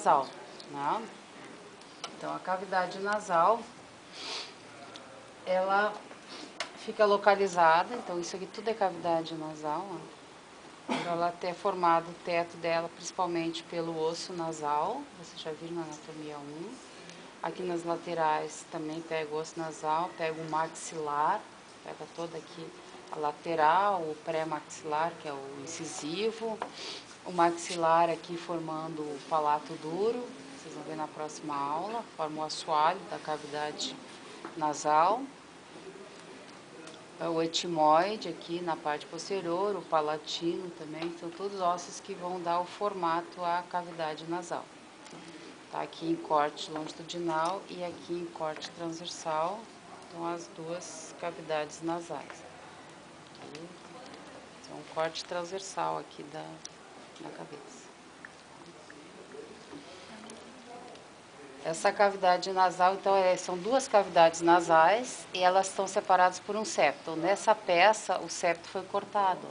nasal, né? Então, a cavidade nasal, ela fica localizada, então isso aqui tudo é cavidade nasal, ó. Ela é formado o teto dela principalmente pelo osso nasal, vocês já viram na anatomia 1. Aqui nas laterais também pega o osso nasal, pega o maxilar, pega toda aqui a lateral, o pré-maxilar, que é o incisivo, o maxilar aqui formando o palato duro, vocês vão ver na próxima aula, forma o assoalho da cavidade nasal. O etimoide aqui na parte posterior, o palatino também, são todos ossos que vão dar o formato à cavidade nasal. Tá aqui em corte longitudinal e aqui em corte transversal, então as duas cavidades nasais. Aqui, então, um corte transversal aqui da cabeça. Essa cavidade nasal, então, são duas cavidades nasais e elas estão separadas por um septo. Nessa peça, o septo foi cortado.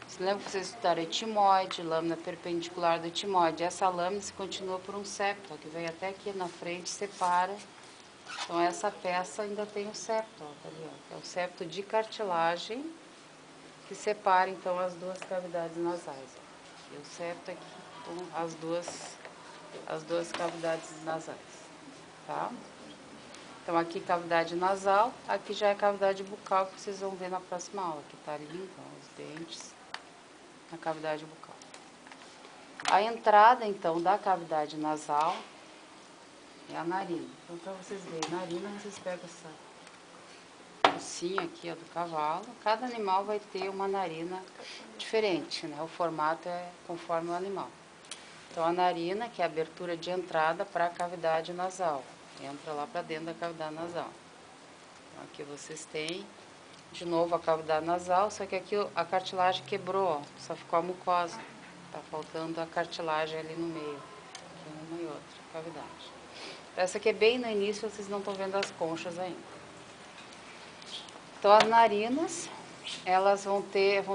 Você lembra que vocês estudaram etimoide, lâmina perpendicular do etimoide? Essa lâmina se continua por um septo, que vem até aqui na frente, separa. Então, essa peça ainda tem o septo, ó, tá ali, ó, é o septo de cartilagem que separa, então, as duas cavidades nasais. Ó. E o septo aqui com as duas cavidades nasais, tá? Então, aqui cavidade nasal, aqui já é cavidade bucal, que vocês vão ver na próxima aula, que tá ali, então, os dentes na cavidade bucal. A entrada, então, da cavidade nasal é a narina. Então, para vocês verem, narina, vocês pegam essa focinha aqui, ó, do cavalo. Cada animal vai ter uma narina diferente, né? O formato é conforme o animal. Então, a narina, que é a abertura de entrada para a cavidade nasal. Entra lá para dentro da cavidade nasal. Então, aqui vocês têm, de novo, a cavidade nasal, só que aqui a cartilagem quebrou, ó, só ficou a mucosa. Tá faltando a cartilagem ali no meio. Aqui uma e outra cavidade. Essa aqui é bem no início, vocês não estão vendo as conchas ainda. Então, as narinas, elas vão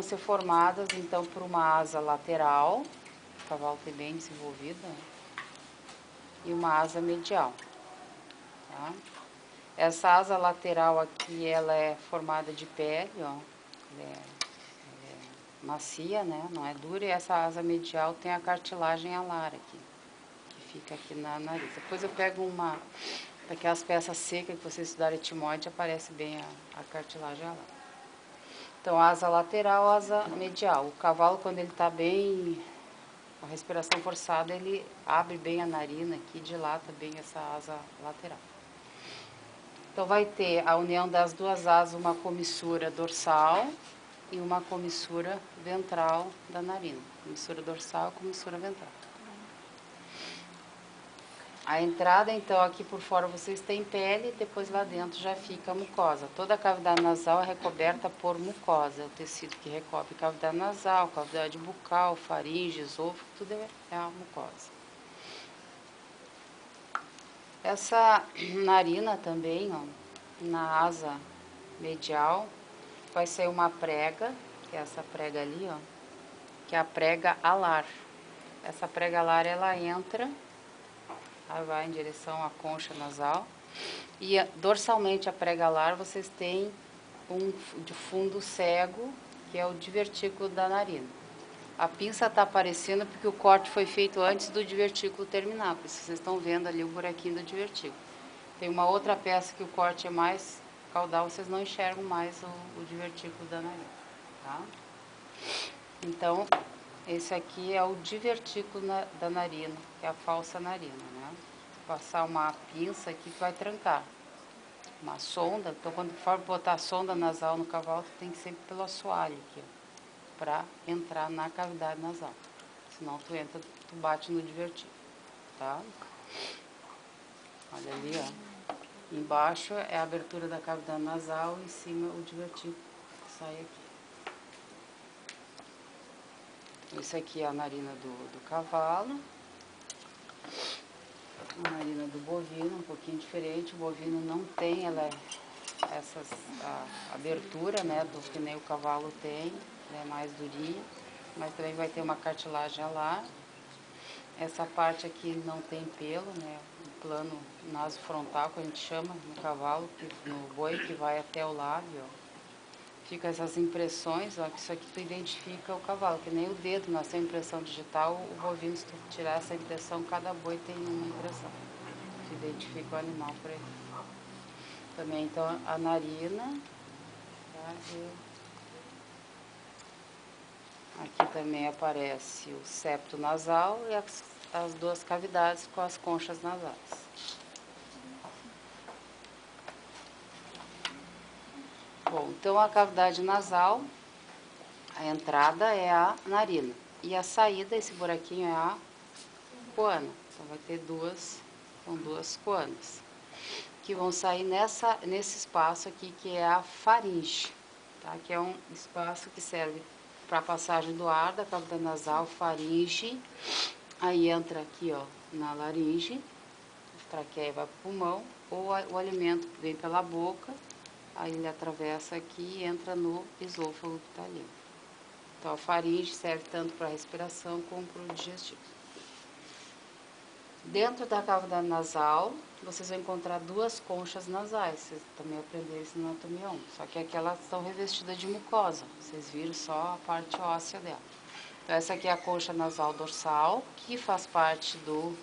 ser formadas, então, por uma asa lateral, o cavalo tem bem desenvolvida, né? E uma asa medial. Tá? Essa asa lateral aqui, ela é formada de pele, ó. Ela é macia, né? Não é dura. E essa asa medial tem a cartilagem alar aqui, que fica aqui na nariz. Depois eu pego uma daquelas peças secas que vocês estudaram etimoide, aparece bem a cartilagem alar. Então, asa lateral, asa medial. O cavalo, quando ele está bem, com a respiração forçada, ele abre bem a narina aqui, dilata bem essa asa lateral. Então, vai ter a união das duas asas, uma comissura dorsal e uma comissura ventral da narina. Comissura dorsal e comissura ventral. A entrada, então, aqui por fora vocês têm pele, depois lá dentro já fica a mucosa. Toda a cavidade nasal é recoberta por mucosa, é o tecido que recobre cavidade nasal, cavidade bucal, faringe, esôfago, tudo é a mucosa. Essa narina também, ó, na asa medial, vai ser uma prega, que é essa prega ali, ó, que é a prega alar. Essa prega alar, ela entra, ela vai em direção à concha nasal, e dorsalmente a prega alar vocês têm um de fundo cego, que é o divertículo da narina. A pinça está aparecendo porque o corte foi feito antes do divertículo terminar, por isso vocês estão vendo ali o buraquinho do divertículo. Tem uma outra peça que o corte é mais caudal, vocês não enxergam mais o divertículo da narina, tá? Então, esse aqui é o divertículo da narina, que é a falsa narina, né? Vou passar uma pinça aqui que vai trancar. Uma sonda, então quando for botar a sonda nasal no cavalo, tem que ser pelo assoalho aqui, para entrar na cavidade nasal. Senão tu bate no divertículo, tá? Olha ali, ó. Embaixo é a abertura da cavidade nasal, em cima o divertículo que sai aqui. Isso aqui é a narina do cavalo. A narina do bovino, um pouquinho diferente. O bovino não tem a abertura, né, do que nem o cavalo tem, é mais durinha, mas também vai ter uma cartilagem alar. Essa parte aqui não tem pelo, né? O plano nasofrontal, que a gente chama, no cavalo, no boi, que vai até o lábio, ó. Fica essas impressões, ó, que isso aqui tu identifica o cavalo, que nem o dedo, nós temos impressão digital, o bovino, se tu tirar essa impressão, cada boi tem uma impressão. Tu identifica o animal por aí. Também, então, a narina, tá? Aqui também aparece o septo nasal e as duas cavidades com as conchas nasais. Bom, então a cavidade nasal, a entrada é a narina. E a saída, esse buraquinho, é a coana. Então vai ter são duas coanas, que vão sair nesse espaço aqui, que é a faringe, tá? Que é um espaço que serve para a passagem do ar da cavidade nasal, faringe. Aí entra aqui, ó, na laringe, a traqueia vai para o pulmão, ou o alimento vem pela boca, aí ele atravessa aqui e entra no esôfago que está ali. Então a faringe serve tanto para a respiração como para o digestivo. Dentro da cavidade nasal, vocês vão encontrar duas conchas nasais. Vocês também aprenderam isso na anatomia 1. Só que aqui elas estão revestidas de mucosa. Vocês viram só a parte óssea dela. Então, essa aqui é a concha nasal dorsal, que faz parte do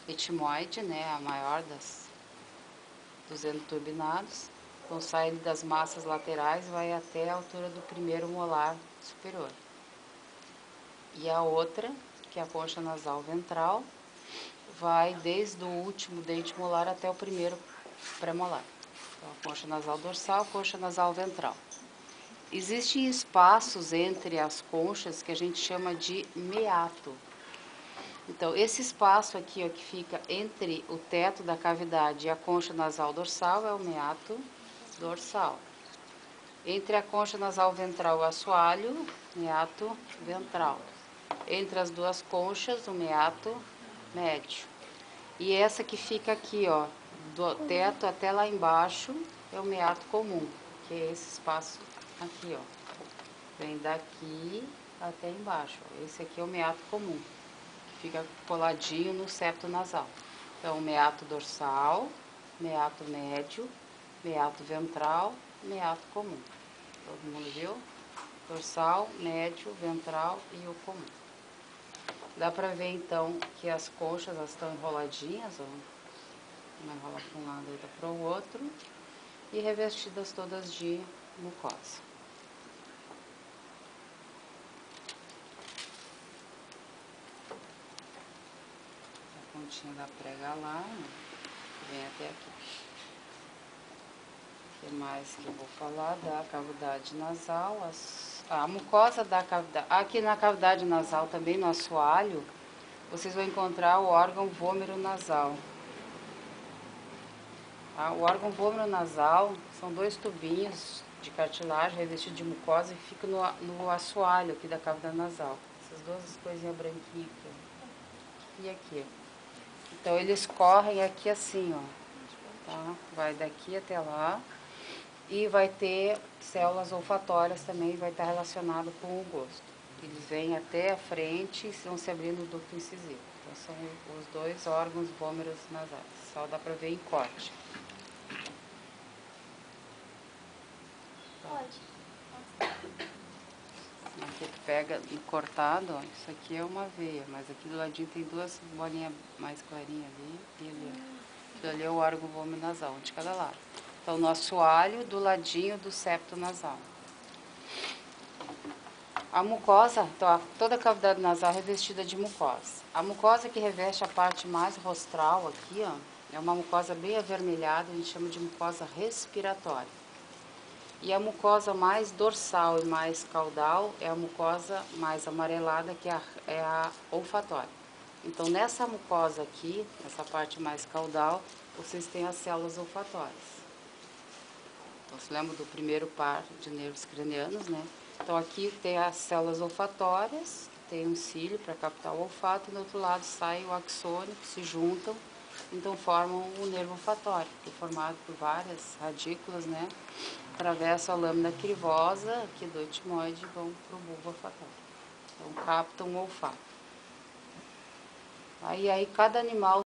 etimoide, né? A maior dos endoturbinados. Então, sai das massas laterais, vai até a altura do primeiro molar superior. E a outra, que é a concha nasal ventral, vai desde o último dente molar até o primeiro pré-molar. Então, a concha nasal dorsal, concha nasal ventral. Existem espaços entre as conchas que a gente chama de meato. Então, esse espaço aqui, ó, que fica entre o teto da cavidade e a concha nasal dorsal é o meato dorsal. Entre a concha nasal ventral e o assoalho, meato ventral. Entre as duas conchas, o meato médio. E essa que fica aqui, ó, do teto até lá embaixo, é o meato comum, que é esse espaço aqui, ó. Vem daqui até embaixo, ó. Esse aqui é o meato comum, que fica coladinho no septo nasal. Então, meato dorsal, meato médio, meato ventral, meato comum. Todo mundo viu? Dorsal, médio, ventral e o comum. Dá pra ver, então, que as conchas elas estão enroladinhas, ó. Uma enrola para um lado e outra para o outro. E revestidas todas de mucosa. A pontinha da prega lá, né? Vem até aqui. O que mais que eu vou falar? Da cavidade nasal. A mucosa da cavidade. Aqui na cavidade nasal também, no assoalho, vocês vão encontrar o órgão vômero nasal. Tá? O órgão vômero nasal são dois tubinhos de cartilagem revestidos de mucosa e fica no assoalho aqui da cavidade nasal. Essas duas coisinhas branquinhas aqui, ó. E aqui, ó. Então eles correm aqui assim, ó. Tá? Vai daqui até lá. E vai ter células olfatórias também, vai estar relacionado com o gosto. Eles vêm até a frente e vão se abrindo no ducto incisivo. Então são os dois órgãos vômeros nasais. Só dá pra ver em corte. Pode. Aqui tu pega no cortado, ó, isso aqui é uma veia, mas aqui do ladinho tem duas bolinhas mais clarinhas ali e ali, ó. Aquilo ali é o órgão vômero nasal, um de cada lado. Então, no assoalho do ladinho do septo nasal. A mucosa, então, toda a cavidade nasal é revestida de mucosa. A mucosa que reveste a parte mais rostral aqui, ó, é uma mucosa bem avermelhada, a gente chama de mucosa respiratória. E a mucosa mais dorsal e mais caudal é a mucosa mais amarelada, que é a olfatória. Então, nessa mucosa aqui, nessa parte mais caudal, vocês têm as células olfatórias. Então, se lembra do primeiro par de nervos cranianos, né? Então, aqui tem as células olfatórias, tem um cílio para captar o olfato, e do outro lado sai o axônio, que se juntam, então formam o nervo olfatório, que é formado por várias radículas, né? Atravessam a lâmina crivosa, aqui do etimoide, e vão para o bulbo olfatório. Então, captam o olfato. Aí cada animal